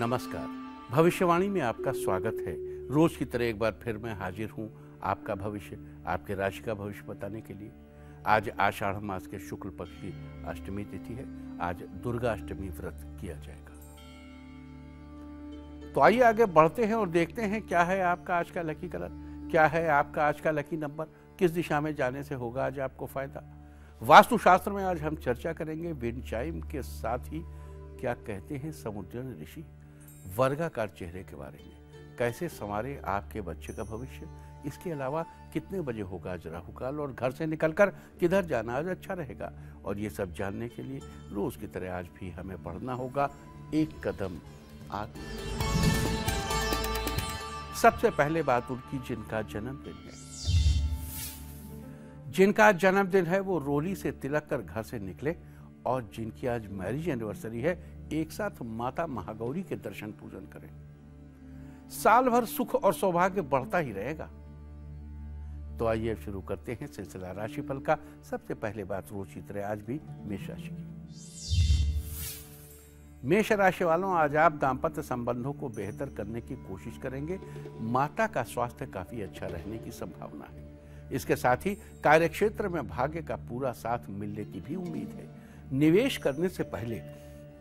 नमस्कार। भविष्यवाणी में आपका स्वागत है। रोज की तरह एक बार फिर मैं हाजिर हूं आपका भविष्य, आपके राशि का भविष्य बताने के लिए। आज आषाढ़ मास के शुक्ल पक्ष की अष्टमी तिथि है। आज दुर्गा अष्टमी व्रत किया जाएगा। तो आइए आगे बढ़ते हैं और देखते हैं क्या है आपका आज का लकी कलर, क्या है आपका आज का लकी नंबर, किस दिशा में जाने से होगा आज आपको फायदा। वास्तुशास्त्र में आज हम चर्चा करेंगे विंड चाइम के साथ ही क्या कहते हैं समुद्र ऋषि वर्गाकार चेहरे के बारे में, कैसे संवारे आपके बच्चे का भविष्य। इसके अलावा कितने बजे होगा आज राहु काल और घर से निकलकर किधर जाना आज अच्छा रहेगा। और ये सब जानने के लिए रोज की तरह आज भी हमें बढ़ना होगा एक कदम आगे। सबसे पहले बात उनकी जिनका जन्मदिन है। जिनका जन्मदिन है वो रोली से तिलक कर घर से निकले और जिनकी आज मैरिज एनिवर्सरी है एक साथ माता महागौरी के दर्शन पूजन करें। साल भर सुख और सौभाग्य बढ़ता ही रहेगा। तो आइए शुरू करते हैं सिलसिला राशिफल का। सबसे पहले बात रोज की तरह आज भी मेष राशि की। मेष राशि वालों, आज आप दाम्पत्य संबंधों को बेहतर करने की कोशिश करेंगे। माता का स्वास्थ्य काफी अच्छा रहने की संभावना है। इसके साथ ही कार्यक्षेत्र में भाग्य का पूरा साथ मिलने की भी उम्मीद है। निवेश करने से पहले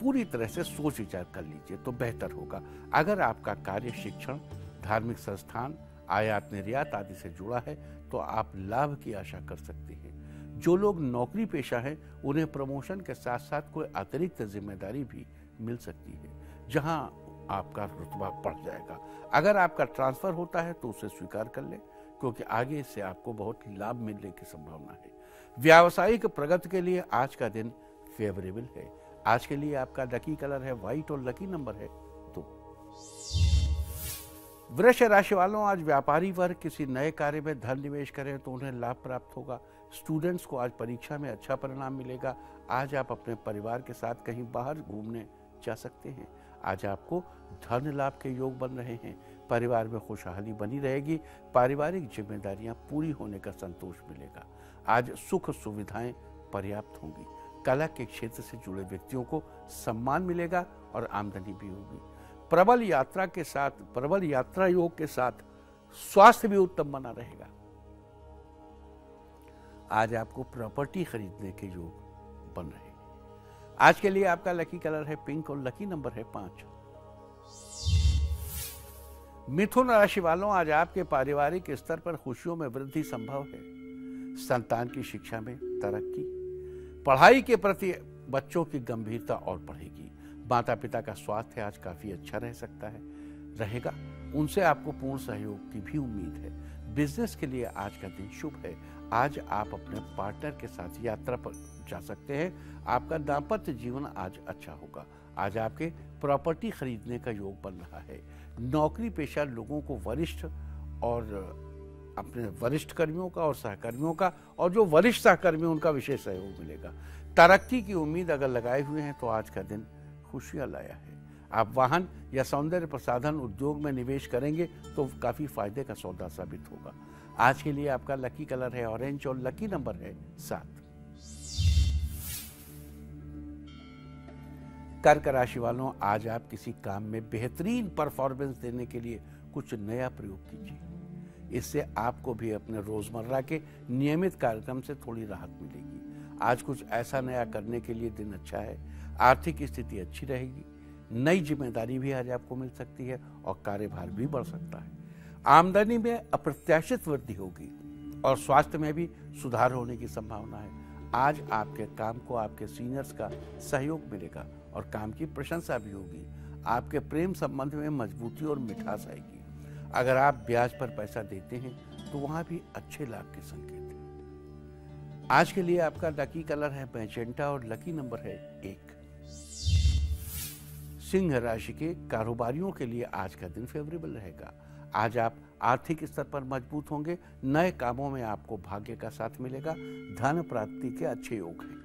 पूरी तरह से सोच विचार कर लीजिए तो बेहतर होगा। अगर आपका कार्य शिक्षण, धार्मिक संस्थान, आयात निर्यात आदि से जुड़ा है तो आप लाभ की आशा कर सकते हैं। जो लोग नौकरी पेशा हैं उन्हें प्रमोशन के साथ साथ कोई अतिरिक्त जिम्मेदारी भी मिल सकती है जहां आपका रुतबा बढ़ जाएगा। अगर आपका ट्रांसफर होता है तो उसे स्वीकार कर लें क्योंकि आगे इससे आपको बहुत लाभ मिलने की संभावना है। व्यावसायिक प्रगति के लिए आज का दिन फेवरेबल है। आज के लिए आपका लकी कलर है व्हाइट और लकी नंबर है 2। वृष राशि वालों, आज व्यापारी वर्ग किसी नए कार्य में धन निवेश करें तो उन्हें लाभ प्राप्त होगा। स्टूडेंट्स को आज परीक्षा में अच्छा परिणाम मिलेगा। आज आप अपने परिवार के साथ कहीं बाहर घूमने जा सकते हैं। आज आपको धन लाभ के योग बन रहे हैं। परिवार में खुशहाली बनी रहेगी। पारिवारिक जिम्मेदारियां पूरी होने का संतोष मिलेगा। आज सुख सुविधाएं पर्याप्त होंगी। कला के क्षेत्र से जुड़े व्यक्तियों को सम्मान मिलेगा और आमदनी भी होगी। प्रबल यात्रा योग के साथ स्वास्थ्य भी उत्तम बना रहेगा। आज आपको प्रॉपर्टी खरीदने के योग बन रहे हैं। आज के लिए आपका लकी कलर है पिंक और लकी नंबर है 5। मिथुन राशि वालों, आज आपके पारिवारिक स्तर पर खुशियों में वृद्धि संभव है। संतान की शिक्षा में तरक्की, पढ़ाई के प्रति बच्चों की गंभीरता और बढ़ेगी। माता पिता का स्वास्थ्य आज काफी अच्छा रहेगा। उनसे आपको पूर्ण सहयोग की भी उम्मीद है। बिजनेस के लिए आज का दिन शुभ है। आज आप अपने पार्टनर के साथ यात्रा पर जा सकते हैं। आपका दाम्पत्य जीवन आज अच्छा होगा। आज आपके प्रॉपर्टी खरीदने का योग बन रहा है। नौकरी पेशा लोगों को अपने वरिष्ठ कर्मियों का और सहकर्मियों का और जो वरिष्ठ सहकर्मी उनका विशेष सहयोग मिलेगा। तरक्की की उम्मीद अगर लगाए हुए हैं तो आज का दिन खुशियां लाया है। आप वाहन या सौंदर्य प्रसाधन उद्योग में निवेश kरेंगे तो काफी फायदे का सौदा साबित होगा। आज के लिए आपका लकी कलर है ऑरेंज और लकी नंबर है 7। कर्क राशि वालों, आज आप किसी काम में बेहतरीन परफॉर्मेंस देने के लिए कुछ नया प्रयोग कीजिए। इससे आपको भी अपने रोजमर्रा के नियमित कार्यक्रम से थोड़ी राहत मिलेगी। आज कुछ ऐसा नया करने के लिए दिन अच्छा है। आर्थिक स्थिति अच्छी रहेगी। नई जिम्मेदारी भी आज आपको मिल सकती है और कार्यभार भी बढ़ सकता है। आमदनी में अप्रत्याशित वृद्धि होगी और स्वास्थ्य में भी सुधार होने की संभावना है। आज आपके काम को आपके सीनियर्स का सहयोग मिलेगा और काम की प्रशंसा भी होगी। आपके प्रेम संबंध में मजबूती और मिठास आएगी। अगर आप ब्याज पर पैसा देते हैं तो वहां भी अच्छे लाभ के संकेत हैं। आज के लिए आपका लकी कलर है मैजेंटा और लकी नंबर है 1। सिंह राशि के कारोबारियों के लिए आज का दिन फेवरेबल रहेगा। आज आप आर्थिक स्तर पर मजबूत होंगे। नए कामों में आपको भाग्य का साथ मिलेगा। धन प्राप्ति के अच्छे योग हैं।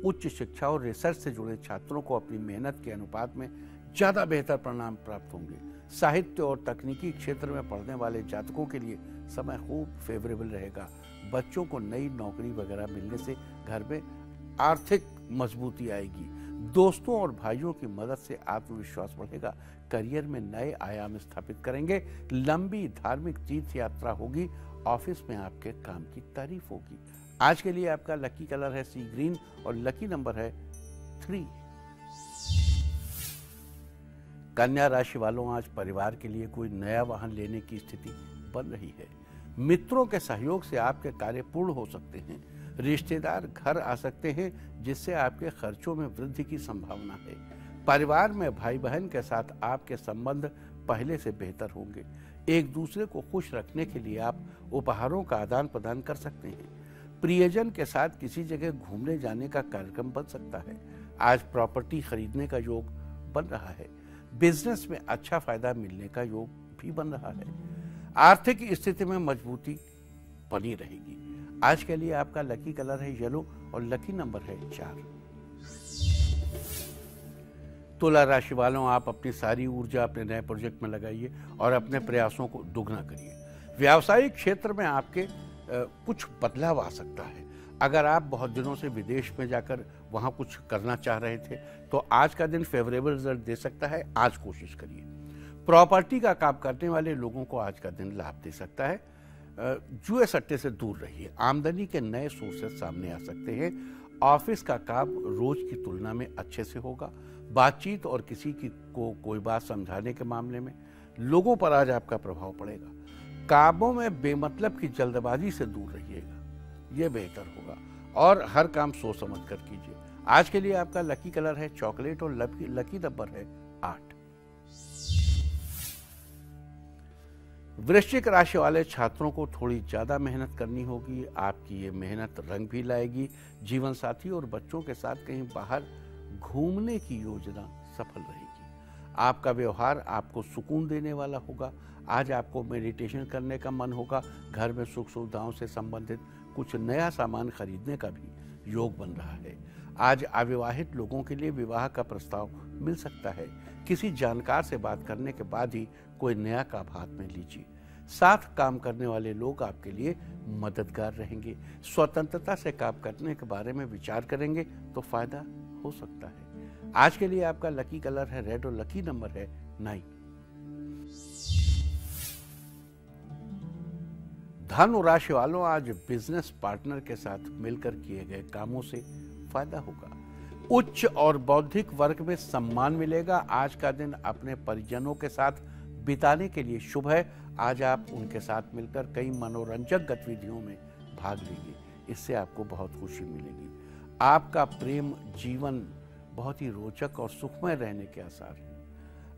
उच्च शिक्षा और रिसर्च से जुड़े छात्रों को अपनी मेहनत के अनुपात में ज्यादा बेहतर परिणाम प्राप्त होंगे। साहित्य और तकनीकी क्षेत्र में पढ़ने वाले जातकों के लिए समय खूब फेवरेबल रहेगा। बच्चों को नई नौकरी वगैरह मिलने से घर में आर्थिक मजबूती आएगी। दोस्तों और भाइयों की मदद से आत्मविश्वास बढ़ेगा। करियर में नए आयाम स्थापित करेंगे। लंबी धार्मिक तीर्थ यात्रा होगी। ऑफिस में आपके काम की तारीफ होगी। आज के लिए आपका लकी कलर है सी ग्रीन और लकी नंबर है 3। कन्या राशि वालों, आज परिवार के लिए कोई नया वाहन लेने की स्थिति बन रही है। मित्रों के सहयोग से आपके कार्य पूर्ण हो सकते हैं। रिश्तेदार घर आ सकते हैं, जिससे आपके खर्चों में वृद्धि की संभावना है। परिवार में भाई बहन के साथ आपके संबंध पहले से बेहतर होंगे। एक दूसरे को खुश रखने के लिए आप उपहारों का आदान प्रदान कर सकते हैं। प्रियजन के साथ किसी जगह घूमने जाने का कार्यक्रम बन सकता है। आज प्रॉपर्टी खरीदने का योग बन रहा है। बिजनेस में अच्छा फायदा मिलने का योग भी बन रहा है। आर्थिक स्थिति में मजबूती बनी रहेगी। आज के लिए आपका लकी कलर है येलो और लकी नंबर है 4। तुला राशि वालों, आप अपनी सारी ऊर्जा अपने नए प्रोजेक्ट में लगाइए और अपने प्रयासों को दुगना करिए। व्यावसायिक क्षेत्र में आपके कुछ बदलाव आ सकता है। अगर आप बहुत दिनों से विदेश में जाकर वहां कुछ करना चाह रहे थे तो आज का दिन फेवरेबल रिजल्ट दे सकता है। आज कोशिश करिए। प्रॉपर्टी का काम करने वाले लोगों को आज का दिन लाभ दे सकता है। जुए सट्टे से दूर रहिए। आमदनी के नए सोर्सेस सामने आ सकते हैं। ऑफिस का काम रोज की तुलना में अच्छे से होगा। बातचीत और किसी को कोई बात समझाने के मामले में लोगों पर आज आपका प्रभाव पड़ेगा। कामों में बेमतलब की जल्दबाजी से दूर रहिएगा, यह बेहतर होगा और हर काम सोच समझ कर कीजिए। आज के लिए आपका लकी कलर है चॉकलेट और लकी नंबर है 8। वृश्चिक राशि वाले छात्रों को थोड़ी ज्यादा मेहनत करनी होगी। आपकी ये मेहनत रंग भी लाएगी। जीवन साथी और बच्चों के साथ कहीं बाहर घूमने की योजना सफल रहेगी। आपका व्यवहार आपको सुकून देने वाला होगा। आज आपको मेडिटेशन करने का मन होगा। घर में सुख सुविधाओं से संबंधित कुछ नया सामान खरीदने का भी योग बन रहा है। आज अविवाहित लोगों के लिए विवाह का प्रस्ताव मिल सकता है। किसी जानकार से बात करने के बाद ही कोई नया काम हाथ में लीजिए। साथ काम करने वाले लोग आपके लिए मददगार रहेंगे। स्वतंत्रता से काम करने के बारे में विचार करेंगे तो फायदा हो सकता है। आज के लिए आपका लकी कलर है रेड और लकी नंबर है 9। धनु राशि वालों, आज बिजनेस पार्टनर के साथ मिलकर किए गए कामों से फायदा होगा। उच्च और बौद्धिक वर्ग में सम्मान मिलेगा। आज का दिन अपने परिजनों के साथ बिताने के लिए शुभ है। आज आप उनके साथ मिलकर कई मनोरंजक गतिविधियों में भाग लेंगे। इससे आपको बहुत खुशी मिलेगी। आपका प्रेम जीवन बहुत ही रोचक और सुखमय रहने के आसार हैं।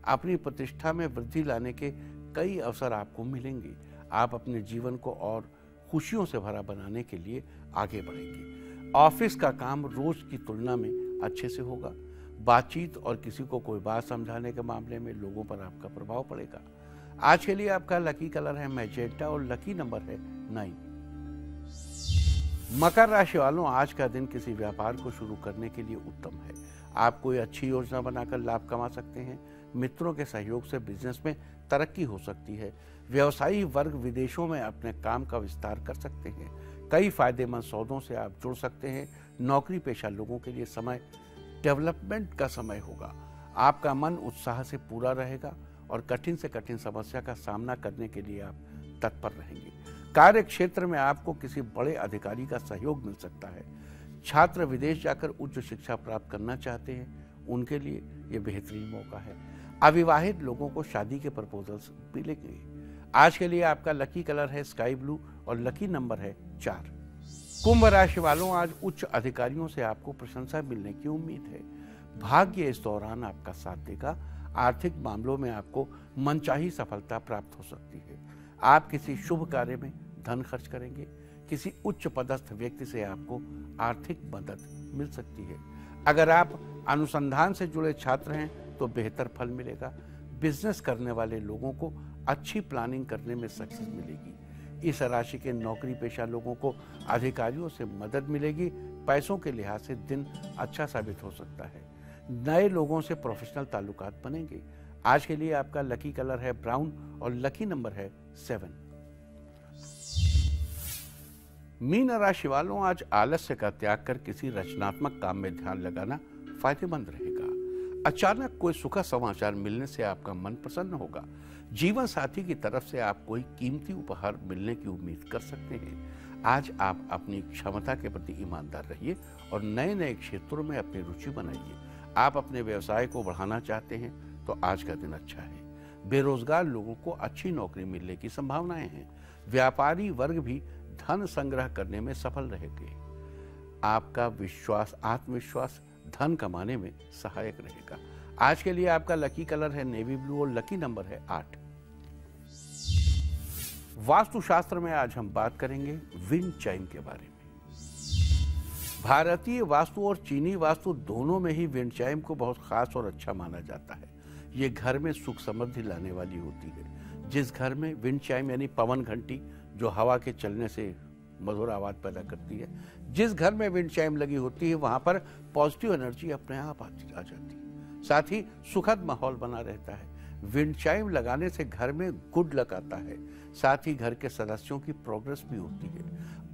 अपनी प्रतिष्ठा में वृद्धि लाने के कई अवसर आपको मिलेंगे। आप अपने जीवन को और खुशियों से भरा बनाने के लिए आगे बढ़ेंगे। ऑफिस का काम रोज की तुलना में अच्छे से होगा। बातचीत और किसी को कोई बात समझाने के मामले में लोगों पर आपका प्रभाव पड़ेगा। आज के लिए आपका लकी कलर है मैजेंटा और लकी नंबर है 9। मकर राशि वालों, आज का दिन किसी व्यापार को शुरू करने के लिए उत्तम है। आप कोई अच्छी योजना बनाकर लाभ कमा सकते हैं। मित्रों के सहयोग से बिजनेस में तरक्की हो सकती है। व्यवसायी वर्ग विदेशों में अपने काम का विस्तार कर सकते हैं। कई फायदेमंद सौदों से आप जुड़ सकते हैं। नौकरी पेशा लोगों के लिए समय डेवलपमेंट का समय होगा। आपका मन उत्साह से पूरा रहेगा और कठिन से कठिन समस्या का सामना करने के लिए आप तत्पर रहेंगे। कार्य क्षेत्र में आपको किसी बड़े अधिकारी का सहयोग मिल सकता है। छात्र विदेश जाकर उच्च शिक्षा प्राप्त करना चाहते हैं, उनके लिए यह बेहतरीन मौका है। अविवाहित लोगों को शादी के प्रपोजल्स मिलेंगे। आज के लिए आपका लकी कलर है स्काई ब्लू और लकी नंबर है 4। कुंभ राशि वालों, आज उच्च अधिकारियों से आपको प्रशंसा मिलने की उम्मीद है। भाग्य इस दौरान आपका साथ देगा। आर्थिक मामलों में आपको मनचाही सफलता प्राप्त हो सकती है। आप किसी शुभ कार्य में धन खर्च करेंगे। किसी उच्च पदस्थ व्यक्ति से आपको आर्थिक मदद मिल सकती है। अगर आप अनुसंधान से जुड़े छात्र हैं तो बेहतर फल मिलेगा। बिजनेस करने वाले लोगों को अच्छी प्लानिंग करने में सक्सेस मिलेगी। इस राशि के नौकरी पेशा लोगों को अधिकारियों से मदद मिलेगी। पैसों के लिहाज से दिन अच्छा साबित हो सकता है। नए लोगों से प्रोफेशनल ताल्लुकात बनेंगे। आज के लिए आपका लकी कलर है ब्राउन और लकी नंबर है 7। मीन राशि वालों, आज आलस्य का त्याग कर किसी रचनात्मक काम में ध्यान लगाना फायदेमंद रहेगा। अचानक कोई सुखद समाचार मिलने से आपका मन प्रसन्न होगा। जीवन साथी की तरफ से आप कोई कीमती उपहार मिलने की उम्मीद कर सकते हैं। आज आप अपनी क्षमता के प्रति ईमानदार रहिए और नए नए क्षेत्रों में अपनी रुचि बनाइए। आप अपने व्यवसाय को बढ़ाना चाहते हैं तो आज का दिन अच्छा है। बेरोजगार लोगों को अच्छी नौकरी मिलने की संभावनाएं हैं। व्यापारी वर्ग भी धन संग्रह करने में सफल रहेंगे। आपका विश्वास, आत्मविश्वास धन कमाने में सहायक रहेगा। आज के लिए आपका लकी कलर है नेवी ब्लू और लकी नंबर है 8। वास्तुशास्त्र में आज हम बात करेंगे विंड चाइम के बारे में। भारतीय वास्तु और चीनी वास्तु दोनों में ही विंड चाइम को बहुत खास और अच्छा माना जाता है। ये घर में सुख समृद्धि लाने वाली होती है। जिस घर में विंड चाइम यानी पवन घंटी जो हवा के चलने से मधुर आवाज पैदा करती है, जिस घर में विंड चाइम लगी होती है वहां पर पॉजिटिव एनर्जी अपने आप आ जाती है। साथ ही सुखद माहौल बना रहता है। विंड चाइम लगाने से घर में गुड लक आता है। साथ ही घर के सदस्यों की प्रोग्रेस भी होती है।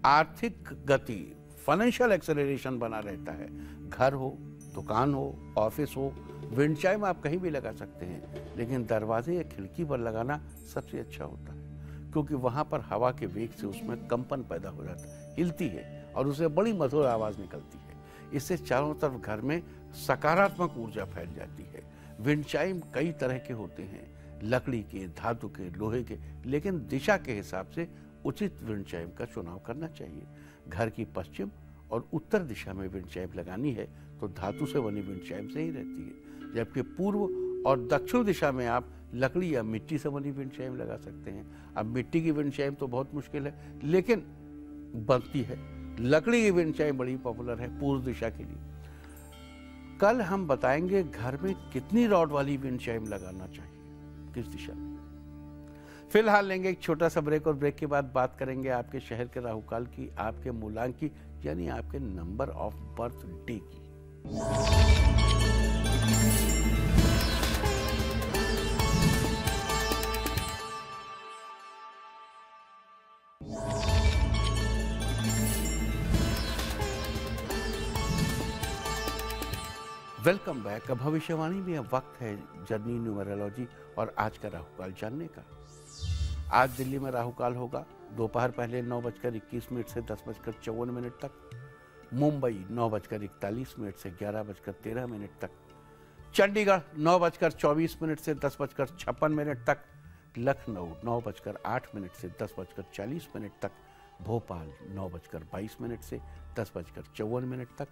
आर्थिक गति, फाइनेंशियल एक्सेलरेशन बना रहता है। घर हो, दुकान हो, ऑफिस हो, विंड चाइम आप कहीं भी लगा सकते हैं, लेकिन दरवाजे या खिड़की पर लगाना सबसे अच्छा होता है, क्योंकि वहां पर हवा के वेग से उसमें कंपन पैदा हो जाता है, हिलती है और उससे बड़ी मधुर आवाज निकलती है। इससे चारों तरफ घर में सकारात्मक ऊर्जा फैल जाती है। विंड चाइम कई तरह के होते हैं, लकड़ी के, धातु के, लोहे के, लेकिन दिशा के हिसाब से उचित विंड चाइम का चुनाव करना चाहिए। घर की पश्चिम और उत्तर दिशा में विंड चाइम लगानी है तो धातु से बनी विंड चाइम सही रहती है, जबकि पूर्व और दक्षिण दिशा में आप लकड़ी या मिट्टी से बनी विंड चाइम लगा सकते हैं। अब मिट्टी की विंड चाइम तो बहुत मुश्किल है, लेकिन बनती है। लकड़ी की विंड चाइम बड़ी पॉपुलर है पूर्व दिशा के लिए। कल हम बताएंगे घर में कितनी रॉड वाली विंड चाइम लगाना चाहिए, किस दिशा में। फिलहाल लेंगे एक छोटा सा ब्रेक और ब्रेक के बाद बात करेंगे आपके शहर के राहुकाल की, आपके मूलांक की, यानी आपके नंबर ऑफ बर्थ डे की। Welcome back. भविष्यवाणी में अब वक्त है जर्नी न्यूमरोलॉजी और आज का राहुकाल जानने का। आज दिल्ली में राहुकाल होगा दोपहर पहले 9:21 से 10:54 तक, मुंबई 9:41 से 11:13 तक, चंडीगढ़ 9:24 से 10:56 तक, लखनऊ 9:08 से 10:40 तक, भोपाल 9:22 से 10:54 तक,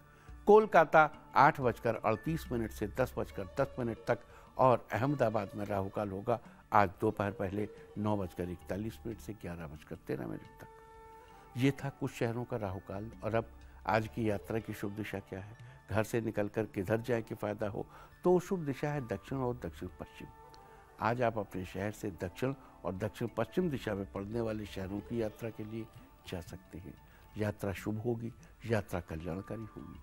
कोलकाता 8:38 से 10:10 तक और अहमदाबाद में राहुकाल होगा आज दोपहर पहले 9:41 से 11:13 तक। ये था कुछ शहरों का राहुकाल। और अब आज की यात्रा की शुभ दिशा क्या है, घर से निकलकर किधर जाए कि फायदा हो, तो शुभ दिशा है दक्षिण और दक्षिण पश्चिम। आज आप अपने शहर से दक्षिण और दक्षिण पश्चिम दिशा में पड़ने वाले शहरों की यात्रा के लिए जा सकते हैं। यात्रा शुभ होगी, यात्रा कल्याणकारी होगी।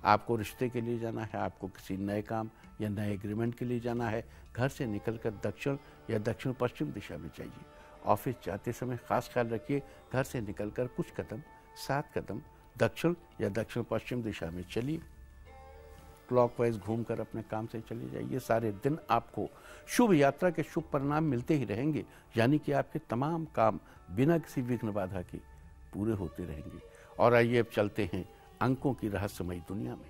आपको रिश्ते के लिए जाना है, आपको किसी नए काम या नए एग्रीमेंट के लिए जाना है, घर से निकलकर दक्षिण या दक्षिण पश्चिम दिशा में जाइए। ऑफिस जाते समय खास ख्याल रखिए, घर से निकलकर कुछ कदम, 7 कदम दक्षिण या दक्षिण पश्चिम दिशा में चलिए। क्लॉकवाइज घूमकर अपने काम से चले जाइए। सारे दिन आपको शुभ यात्रा के शुभ परिणाम मिलते ही रहेंगे, यानी कि आपके तमाम काम बिना किसी विघ्न बाधा के पूरे होते रहेंगे। और आइए अब चलते हैं अंकों की रहस्यमयी दुनिया में।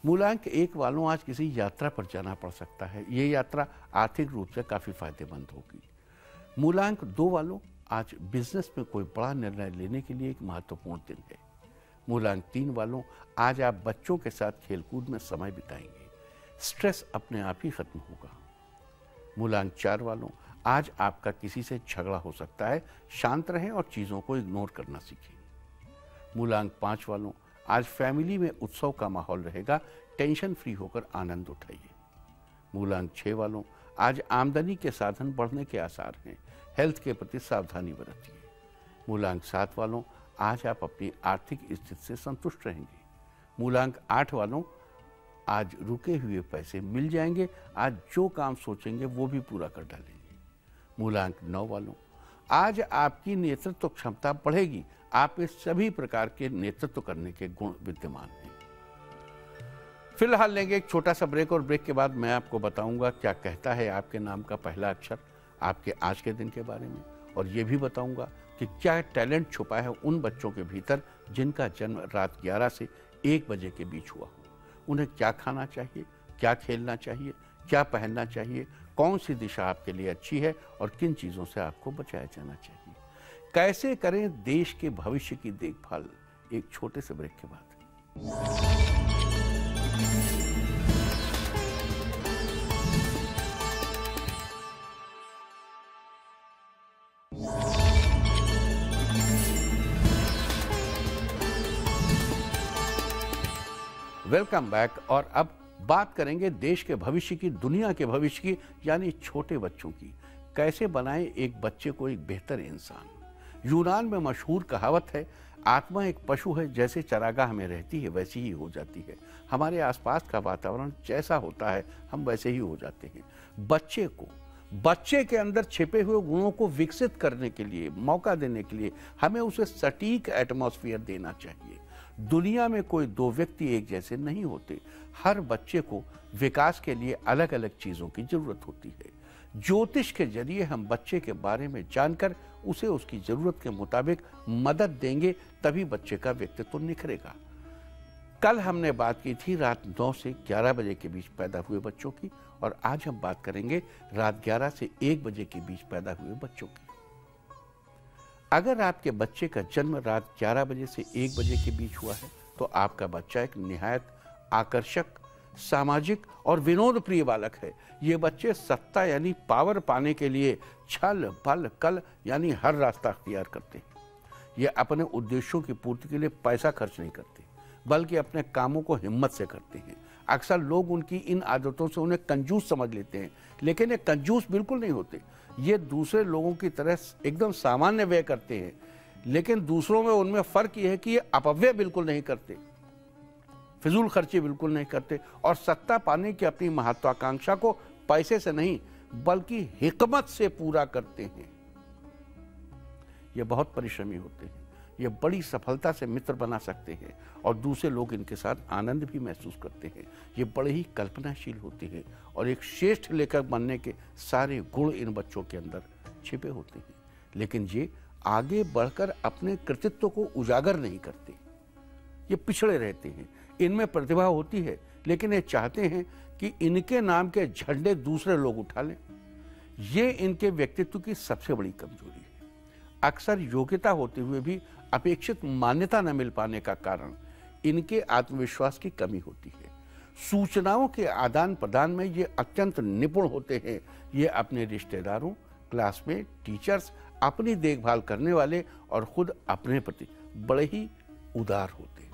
मूलांक 1 वालों आज किसी यात्रा पर जाना पड़ सकता है। ये यात्रा आर्थिक रूप से काफी फायदेमंद होगी। मूलांक 2 वालों आज बिजनेस में कोई बड़ा निर्णय लेने के लिए एक महत्वपूर्ण दिन है। मूलांक 3 वालों आज आप बच्चों के साथ खेलकूद में समय बिताएंगे। स्ट्रेस अपने आप ही खत्म होगा। मूलांक 4 वालों आज आपका किसी से झगड़ा हो सकता है। शांत रहें और चीजों को इग्नोर करना सीखें। मूलांक 5 वालों आज फैमिली में उत्सव का माहौल रहेगा। टेंशन फ्री होकर आनंद उठाइए। मूलांक 6 वालों आज आमदनी के साधन बढ़ने के आसार हैं। हेल्थ के प्रति सावधानी बरतिए। मूलांक 7 वालों आज आप अपनी आर्थिक स्थिति से संतुष्ट रहेंगे। मूलांक 8 वालों आज रुके हुए पैसे मिल जाएंगे। आज जो काम सोचेंगे वो भी पूरा कर डालेंगे। मूलांक 9 वालों आज आपकी नेतृत्व क्षमता बढ़ेगी। आप इस सभी प्रकार के नेतृत्व करने के गुण विद्यमान हैं। फिलहाल लेंगे एक छोटा सा ब्रेक और ब्रेक के बाद मैं आपको बताऊंगा क्या कहता है आपके नाम का पहला अक्षर आपके आज के दिन के बारे में, और ये भी बताऊंगा कि क्या टैलेंट छुपा है उन बच्चों के भीतर जिनका जन्म रात 11 से 1 बजे के बीच हुआ हो। उन्हें क्या खाना चाहिए, क्या खेलना चाहिए, क्या पहनना चाहिए, कौन सी दिशा आपके लिए अच्छी है और किन चीज़ों से आपको बचाया जाना चाहिए। कैसे करें देश के भविष्य की देखभाल, एक छोटे से ब्रेक के बाद। Welcome back. और अब बात करेंगे देश के भविष्य की, दुनिया के भविष्य की, यानी छोटे बच्चों की। कैसे बनाएं एक बच्चे को एक बेहतर इंसान। यूनान में मशहूर कहावत है, आत्मा एक पशु है, जैसे चरागाह में रहती है वैसी ही हो जाती है। हमारे आसपास का वातावरण जैसा होता है हम वैसे ही हो जाते हैं। बच्चे के अंदर छिपे हुए गुणों को विकसित करने के लिए, मौका देने के लिए हमें उसे सटीक एटमॉस्फेयर देना चाहिए। दुनिया में कोई दो व्यक्ति एक जैसे नहीं होते। हर बच्चे को विकास के लिए अलग अलग चीज़ों की जरूरत होती है। ज्योतिष के जरिए हम बच्चे के बारे में जानकर उसे उसकी जरूरत के मुताबिक मदद देंगे, तभी बच्चे का व्यक्तित्व निखरेगा। कल हमने बात की थी रात 9 से 11 बजे के बीच पैदा हुए बच्चों की, और आज हम बात करेंगे रात 11 से 1 बजे के बीच पैदा हुए बच्चों की। अगर आपके बच्चे का जन्म रात 11 बजे से 1 बजे के बीच हुआ है तो आपका बच्चा एक निहायत आकर्षक, सामाजिक और विनोद प्रिय बालक है। ये बच्चे सत्ता यानी पावर पाने के लिए छल बल कल यानी हर रास्ता अख्तियार करते हैं। ये अपने उद्देश्यों की पूर्ति के लिए पैसा खर्च नहीं करते, बल्कि अपने कामों को हिम्मत से करते हैं। अक्सर लोग उनकी इन आदतों से उन्हें कंजूस समझ लेते हैं, लेकिन ये कंजूस बिल्कुल नहीं होते। ये दूसरे लोगों की तरह एकदम सामान्य व्यय करते हैं, लेकिन दूसरों में उनमें फर्क यह है कि ये अपव्यय बिल्कुल नहीं करते, फिजूल खर्ची बिल्कुल नहीं करते, और सत्ता पाने की अपनी महत्वाकांक्षा को पैसे से नहीं बल्कि हिकमत से पूरा करते हैं। ये बहुत परिश्रमी होते हैं। ये बड़ी सफलता से मित्र बना सकते हैं और दूसरे लोग इनके साथ आनंद भी महसूस करते हैं। ये बड़े ही कल्पनाशील होते हैं और एक श्रेष्ठ लेखक बनने के सारे गुण इन बच्चों के अंदर छिपे होते हैं, लेकिन ये आगे बढ़कर अपने कृतित्व को उजागर नहीं करते। ये पिछड़े रहते हैं। इनमें प्रतिभा होती है, लेकिन ये चाहते हैं कि इनके नाम के झंडे दूसरे लोग उठा लें। ये इनके व्यक्तित्व की सबसे बड़ी कमजोरी है। अक्सर योग्यता होते हुए भी अपेक्षित मान्यता न मिल पाने का कारण इनके आत्मविश्वास की कमी होती है। सूचनाओं के आदान प्रदान में ये अत्यंत निपुण होते हैं। ये अपने रिश्तेदारों, क्लासमेट, टीचर्स, अपनी देखभाल करने वाले और खुद अपने प्रति बड़े ही उदार होते हैं।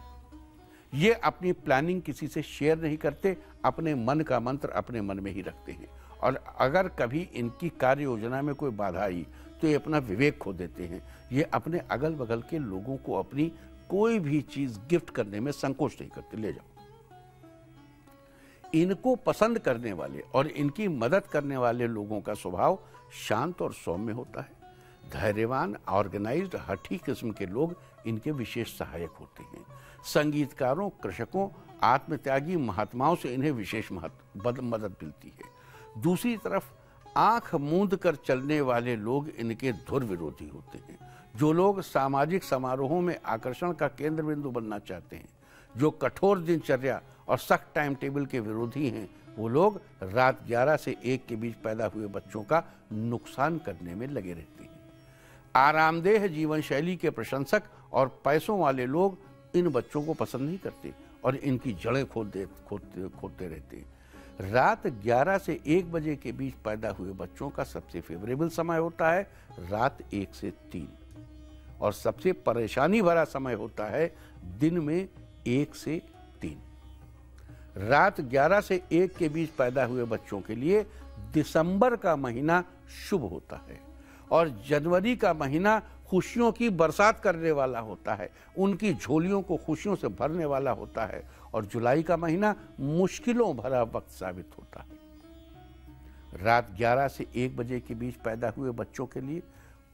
ये अपनी प्लानिंग किसी से शेयर नहीं करते, अपने मन का मंत्र अपने मन में ही रखते हैं, और अगर कभी इनकी कार्य योजना में कोई बाधा आई तो ये अपना विवेक खो देते हैं। ये अपने अगल बगल के लोगों को अपनी कोई भी चीज गिफ्ट करने में संकोच नहीं करते, ले जाओ। इनको पसंद करने वाले और इनकी मदद करने वाले लोगों का स्वभाव शांत और सौम्य होता है। धैर्यवान, ऑर्गेनाइज्ड, हठी किस्म के लोग इनके विशेष सहायक होते हैं। संगीतकारों, कृषकों, आत्मत्यागी महात्माओं से इन्हें विशेष मदद मिलती है। दूसरी तरफ आंख मूंद कर चलने वाले लोग इनके धुर विरोधी होते हैं। जो लोग सामाजिक समारोहों में आकर्षण का केंद्र बिंदु बनना चाहते हैं, जो कठोर दिनचर्या और सख्त टाइम टेबल के विरोधी हैं, वो लोग रात 11 से 1 के बीच पैदा हुए बच्चों का नुकसान करने में लगे रहते हैं। आरामदेह जीवन शैली के प्रशंसक और पैसों वाले लोग इन बच्चों को पसंद नहीं करते और इनकी जड़ें खोदते रहते हैं। रात 11 से 1 बजे के बीच पैदा हुए बच्चों का सबसे फेवरेबल समय होता है रात 1 से 3, और सबसे परेशानी भरा समय होता है दिन में 1 से 3। रात 11 से 1 के बीच पैदा हुए बच्चों के लिए दिसंबर का महीना शुभ होता है और जनवरी का महीना खुशियों की बरसात करने वाला होता है, उनकी झोलियों को खुशियों से भरने वाला होता है, और जुलाई का महीना मुश्किलों भरा वक्त साबित होता है। रात 11 से 1 बजे के बीच पैदा हुए बच्चों के लिए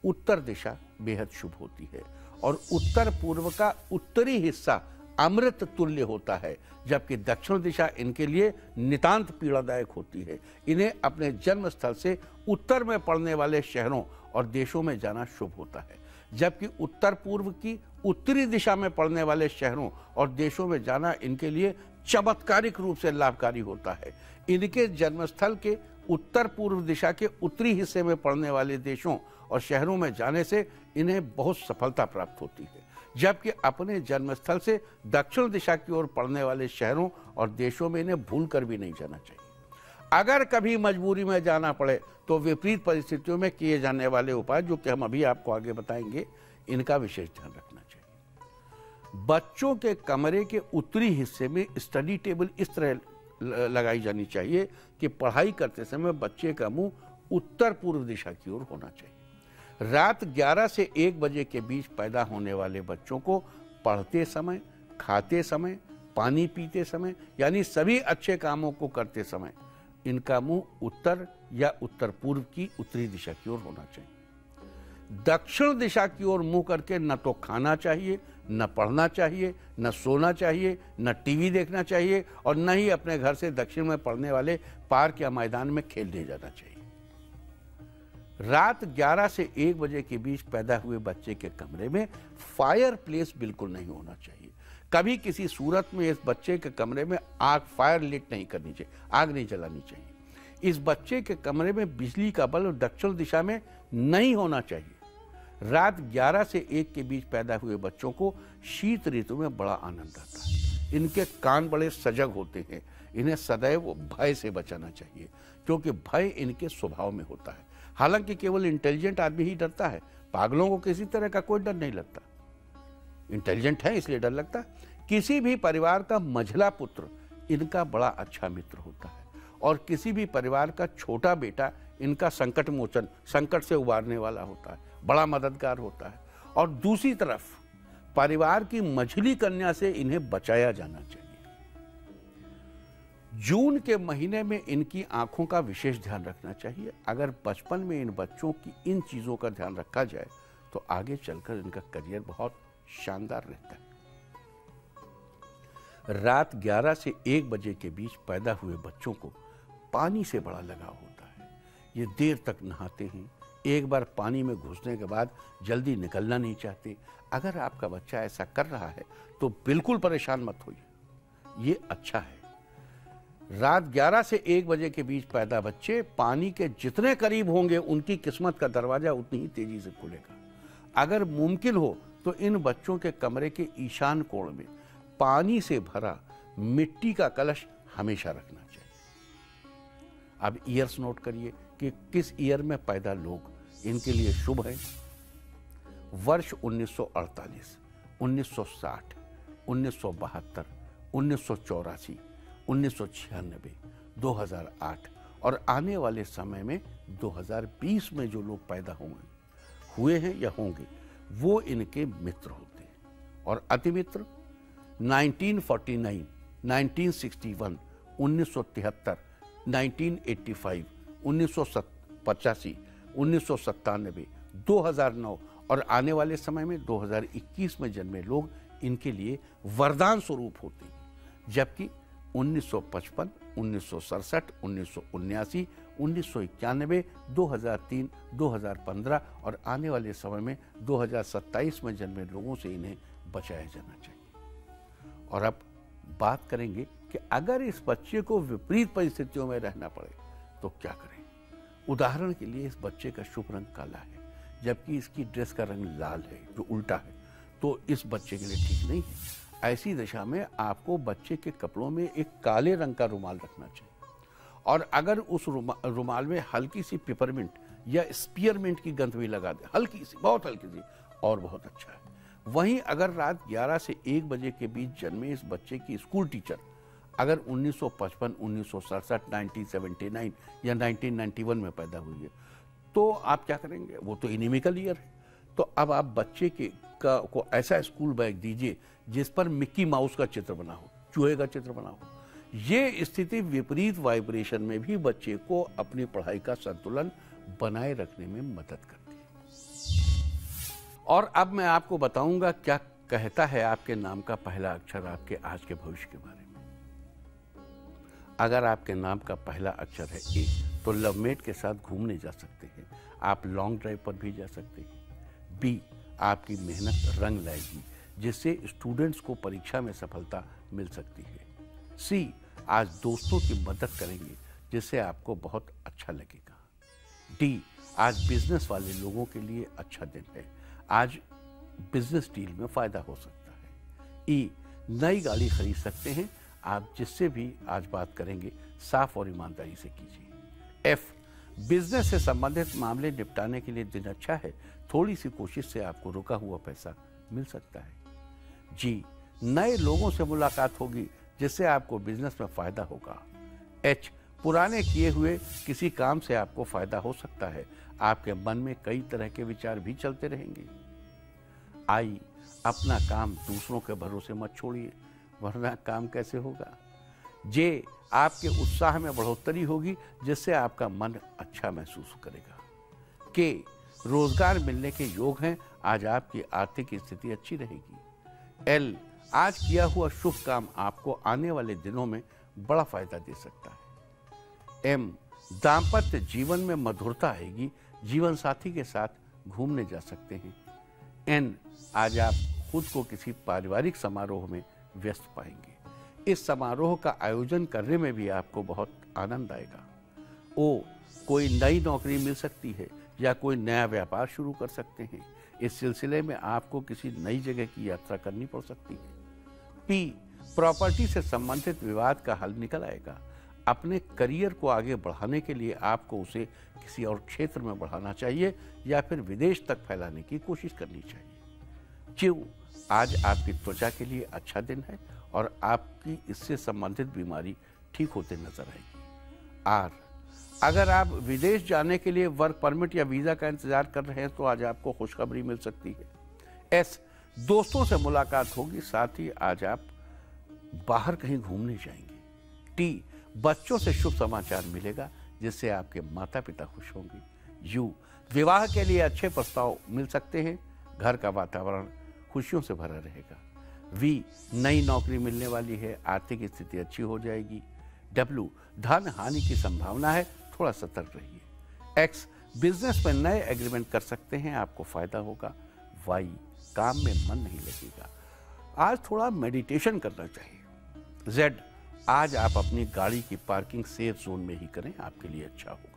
उत्तर दिशा बेहद शुभ होती है और उत्तर पूर्व का उत्तरी हिस्सा अमृत तुल्य होता है, जबकि दक्षिण दिशा इनके लिए नितांत पीड़ादायक होती है। इन्हें अपने जन्म स्थल से उत्तर में पड़ने वाले शहरों और देशों में जाना शुभ होता है, जबकि उत्तर पूर्व की उत्तरी दिशा में पड़ने वाले शहरों और देशों में जाना इनके लिए चमत्कारिक रूप से लाभकारी होता है। इनके जन्मस्थल के उत्तर पूर्व दिशा के उत्तरी हिस्से में पड़ने वाले देशों और शहरों में जाने से इन्हें बहुत सफलता प्राप्त होती है, जबकि अपने जन्मस्थल से दक्षिण दिशा की ओर पड़ने वाले शहरों और देशों में इन्हें भूल कर भी नहीं जाना चाहिए। अगर कभी मजबूरी में जाना पड़े तो विपरीत परिस्थितियों में किए जाने वाले उपाय, जो कि हम अभी आपको आगे बताएंगे, इनका विशेष ध्यान रखना चाहिए। बच्चों के कमरे के उत्तरी हिस्से में स्टडी टेबल इस तरह लगाई जानी चाहिए कि पढ़ाई करते समय बच्चे का मुंह उत्तर पूर्व दिशा की ओर होना चाहिए। रात 11 से 1 बजे के बीच पैदा होने वाले बच्चों को पढ़ते समय, खाते समय, पानी पीते समय, यानी सभी अच्छे कामों को करते समय इनका मुंह उत्तर या उत्तर पूर्व की उत्तरी दिशा की ओर होना चाहिए। दक्षिण दिशा की ओर मुंह करके न तो खाना चाहिए, न पढ़ना चाहिए, न सोना चाहिए, न टीवी देखना चाहिए और न ही अपने घर से दक्षिण में पड़ने वाले पार्क या मैदान में खेलने जाना चाहिए। रात 11 से 1 बजे के बीच पैदा हुए बच्चे के कमरे में फायर प्लेस बिल्कुल नहीं होना चाहिए। कभी किसी सूरत में इस बच्चे के कमरे में आग फायर लिट नहीं करनी चाहिए, आग नहीं जलानी चाहिए। इस बच्चे के कमरे में बिजली का बल्ब दक्षिण दिशा में नहीं होना चाहिए। रात 11 से 1 के बीच पैदा हुए बच्चों को शीत ऋतु में बड़ा आनंद आता है। इनके कान बड़े सजग होते हैं। इन्हें सदैव भय से बचाना चाहिए, क्योंकि भय इनके स्वभाव में होता है। हालांकि केवल इंटेलिजेंट आदमी ही डरता है, पागलों को किसी तरह का कोई डर नहीं लगता। इंटेलिजेंट है इसलिए डर लगता है। किसी भी परिवार का मझला पुत्र इनका बड़ा अच्छा मित्र होता है और किसी भी परिवार का छोटा बेटा इनका संकट मोचन, संकट से उबारने वाला होता है, बड़ा मददगार होता है। और दूसरी तरफ परिवार की मझली कन्या से इन्हें बचाया जाना चाहिए। जून के महीने में इनकी आंखों का विशेष ध्यान रखना चाहिए। अगर बचपन में इन बच्चों की इन चीजों का ध्यान रखा जाए तो आगे चलकर इनका करियर बहुत शानदार रहता है। रात 11 से 1 बजे के बीच पैदा हुए बच्चों को पानी से बड़ा लगाव होता है। ये देर तक नहाते हैं। एक बार पानी में घुसने के बाद जल्दी निकलना नहीं चाहते। अगर आपका बच्चा ऐसा कर रहा है तो बिल्कुल परेशान मत होइए, ये अच्छा है। रात 11 से 1 बजे के बीच पैदा बच्चे पानी के जितने करीब होंगे उनकी किस्मत का दरवाजा उतनी ही तेजी से खुलेगा। अगर मुमकिन हो तो इन बच्चों के कमरे के ईशान कोण में पानी से भरा मिट्टी का कलश हमेशा रखना चाहिए। अब ईयर्स नोट करिए कि किस ईयर में पैदा लोग इनके लिए शुभ है। वर्ष 1948, 1960, 1972, 1984, 1996, 2008 और आने वाले समय में 2020 में जो लोग पैदा हुए हैं या होंगे वो इनके मित्र होते हैं। और अति मित्र 1949, 1961, 1973, 1985, 1985, 1997, 2009 और आने वाले समय में 2021 में जन्मे लोग इनके लिए वरदान स्वरूप होते हैं। जबकि 1955, 1967, 1979, 1991, 2003, 2015 और आने वाले समय में 2027 में जन्मे लोगों से इन्हें बचाया जाना चाहिए। और अब बात करेंगे कि अगर इस बच्चे को विपरीत परिस्थितियों में रहना पड़े तो क्या करें। उदाहरण के लिए इस बच्चे का शुभ रंग काला है, जबकि इसकी ड्रेस का रंग लाल है जो उल्टा है, तो इस बच्चे के लिए ठीक नहीं है। ऐसी दशा में आपको बच्चे के कपड़ों में एक काले रंग का रुमाल रखना चाहिए और अगर उस रुमाल में हल्की सी पिपरमिंट या स्पीयरमिंट की गंध भी लगा दे, हल्की सी, बहुत हल्की सी, और बहुत अच्छा है। वहीं अगर रात 11 से 1 बजे के बीच जन्मे इस बच्चे की स्कूल टीचर अगर 1955, 1967, 1979 या 1991 में पैदा हुई है तो आप क्या करेंगे? वो तो इनिमिकल ईयर है। तो अब आप बच्चे को ऐसा स्कूल बैग दीजिए जिस पर मिक्की माउस का चित्र बना हो, चूहे का चित्र बना हो। ये स्थिति विपरीत वाइब्रेशन में भी बच्चे को अपनी पढ़ाई का संतुलन बनाए रखने में मदद करती है। और अब मैं आपको बताऊंगा क्या कहता है आपके नाम का पहला अक्षर आपके आज के भविष्य के बारे में। अगर आपके नाम का पहला अक्षर है ए, तो लवमेट के साथ घूमने जा सकते हैं, आप लॉन्ग ड्राइव पर भी जा सकते हैं। बी, आपकी मेहनत रंग लाएगी, जिससे स्टूडेंट्स को परीक्षा में सफलता मिल सकती है। सी, आज दोस्तों की मदद करेंगे, जिससे आपको बहुत अच्छा लगेगा। डी, आज बिजनेस वाले लोगों के लिए अच्छा दिन है, आज बिजनेस डील में फायदा हो सकता है। ई, नई गाड़ी खरीद सकते हैं, आप जिससे भी आज बात करेंगे साफ और ईमानदारी से कीजिए। एफ, बिजनेस से संबंधित मामले निपटाने के लिए दिन अच्छा है, थोड़ी सी कोशिश से आपको रुका हुआ पैसा मिल सकता है। जी, नए लोगों से मुलाकात होगी, जिससे आपको बिजनेस में फायदा होगा। एच, पुराने किए हुए किसी काम से आपको फायदा हो सकता है, आपके मन में कई तरह के विचार भी चलते रहेंगे। आई, अपना काम दूसरों के भरोसे मत छोड़िए, वरना काम कैसे होगा। जे, आपके उत्साह में बढ़ोतरी होगी, जिससे आपका मन अच्छा महसूस करेगा। के, रोजगार मिलने के योग हैं, आज आपकी आर्थिक स्थिति अच्छी रहेगी। एल, आज किया हुआ शुभ काम आपको आने वाले दिनों में बड़ा फायदा दे सकता है। एम, दाम्पत्य जीवन में मधुरता आएगी, जीवन साथी के साथ घूमने जा सकते हैं। एन, आज आप खुद को किसी पारिवारिक समारोह में व्यस्त पाएंगे, इस समारोह का आयोजन करने में भी आपको बहुत आनंद आएगा। ओ, कोई नई नौकरी मिल सकती है या कोई नया व्यापार शुरू कर सकते हैं, इस सिलसिले में आपको किसी नई जगह की यात्रा करनी पड़ सकती है। पी, प्रॉपर्टी से संबंधित विवाद का हल निकल आएगा, अपने करियर को आगे बढ़ाने के लिए आपको उसे किसी और क्षेत्र में बढ़ाना चाहिए या फिर विदेश तक फैलाने की कोशिश करनी चाहिए। क्यों, आज आपकी त्वचा के लिए अच्छा दिन है और आपकी इससे संबंधित बीमारी ठीक होते नजर आएगी। आर, अगर आप विदेश जाने के लिए वर्क परमिट या वीजा का इंतजार कर रहे हैं तो आज आपको खुशखबरी मिल सकती है। एस, दोस्तों से मुलाकात होगी, साथ ही आज आप बाहर कहीं घूमने जाएंगे। टी, बच्चों से शुभ समाचार मिलेगा, जिससे आपके माता पिता खुश होंगे। यू, विवाह के लिए अच्छे प्रस्ताव मिल सकते हैं, घर का वातावरण खुशियों से भरा रहेगा। वी, नई नौकरी मिलने वाली है, आर्थिक स्थिति अच्छी हो जाएगी। डब्ल्यू, धन हानि की संभावना है, थोड़ा सतर्क रहिए। एक्स, बिजनेस में नए एग्रीमेंट कर सकते हैं, आपको फायदा होगा। वाई, काम में मन नहीं लगेगा, आज थोड़ा मेडिटेशन करना चाहिए। जेड, आज आप अपनी गाड़ी की पार्किंग सेफ जोन में ही करें, आपके लिए अच्छा होगा।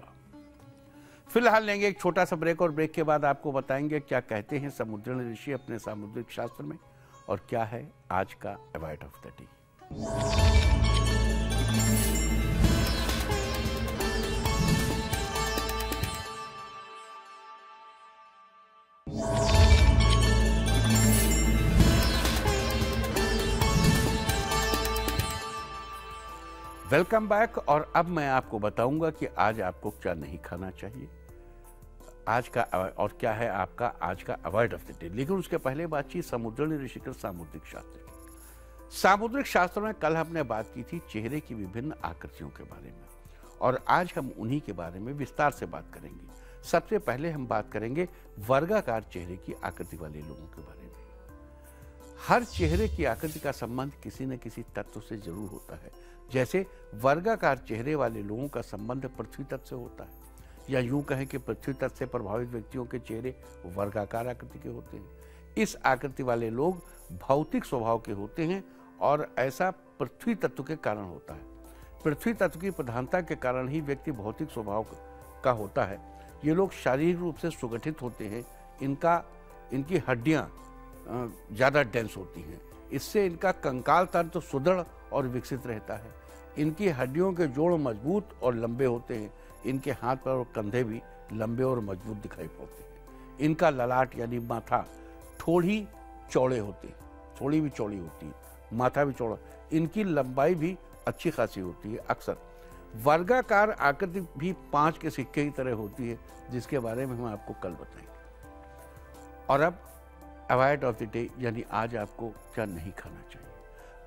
फिलहाल लेंगे एक छोटा सा ब्रेक और ब्रेक के बाद आपको बताएंगे क्या कहते हैं समुद्री ऋषि अपने सामुद्रिक शास्त्र में और क्या है आज का award of the day. Welcome back. और अब मैं आपको बताऊंगा कि आज आपको क्या नहीं खाना चाहिए आज का, और क्या है आपका आज का अवार्ड ऑफ द डे। लेकिन उसके पहले बातचीत समुद्री ऋषिकृत सामुद्रिक शास्त्र की। सामुद्रिक शास्त्र में कल हमने बात की थी चेहरे की विभिन्न आकृतियों के बारे में, और आज हम उन्हीं के बारे में विस्तार से बात करेंगे। सबसे पहले हम बात करेंगे वर्गाकार चेहरे की आकृति वाले लोगों के बारे में। हर चेहरे की आकृति का संबंध किसी न किसी तत्व से जरूर होता है। जैसे वर्गाकार चेहरे वाले लोगों का संबंध पृथ्वी तत्व से होता है, या यूं कहें कि पृथ्वी तत्व से प्रभावित व्यक्तियों के चेहरे वर्गाकार आकृति के होते हैं। इस आकृति वाले लोग भौतिक स्वभाव के होते हैं और ऐसा पृथ्वी तत्व के कारण होता है। पृथ्वी तत्व की प्रधानता के कारण ही व्यक्ति भौतिक स्वभाव का होता है। ये लोग शारीरिक रूप से सुगठित होते हैं, इनकी हड्डियां ज़्यादा डेंस होती हैं, इससे इनका कंकाल तंत्र सुदृढ़ और विकसित रहता है। इनकी हड्डियों के जोड़ मजबूत और लंबे होते हैं, इनके हाथ पैर और कंधे भी लंबे और मजबूत दिखाई पड़ते हैं। इनका ललाट यानी माथा, ठोड़ी चौड़े होते हैं, थोड़ी भी चौड़ी होती है, माथा भी चौड़ा, इनकी लंबाई भी अच्छी खासी होती है। अक्सर वर्गाकार आकृति भी 5 के सिक्के की तरह होती है, जिसके बारे में हम आपको कल बताएंगे। और अब अवार्ड ऑफ द डे, यानी आज आपको क्या नहीं खाना चाहिए।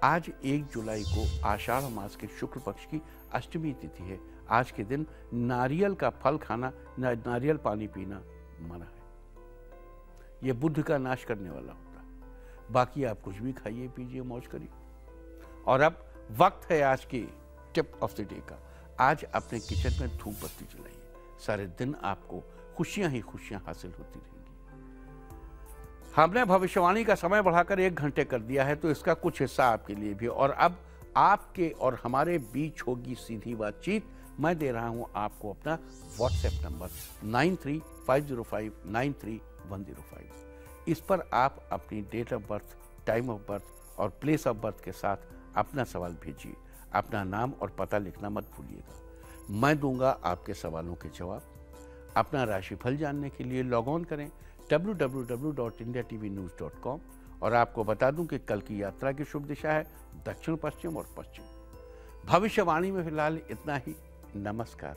आज 1 जुलाई को आषाढ़ मास के शुक्ल पक्ष की अष्टमी तिथि है। आज के दिन नारियल का फल खाना, नारियल पानी पीना मना है। यह बुद्ध का नाश करने वाला होता है। बाकी आप कुछ भी खाइए पीजिए मौज करिए। और अब वक्त है आज की टिप ऑफ द डे का। आज अपने किचन में धूप बत्ती जलाइए, सारे दिन आपको खुशियां ही खुशियां हासिल होती रहेंगी। हमने भविष्यवाणी का समय बढ़ाकर 1 घंटे कर दिया है, तो इसका कुछ हिस्सा आपके लिए भी। और अब आपके और हमारे बीच होगी सीधी बातचीत। मैं दे रहा हूं आपको अपना व्हाट्सएप नंबर 9350593105। इस पर आप अपनी date of birth, time of birth और प्लेस ऑफ बर्थ के साथ अपना सवाल भेजिए। अपना नाम और पता लिखना मत भूलिएगा। मैं दूंगा आपके सवालों के जवाब। अपना राशिफल जानने के लिए लॉग ऑन करें www.indiatvnews.com। और आपको बता दूं कि कल की यात्रा की शुभ दिशा है दक्षिण पश्चिम और पश्चिम। भविष्यवाणी में फिलहाल इतना ही। नमस्कार।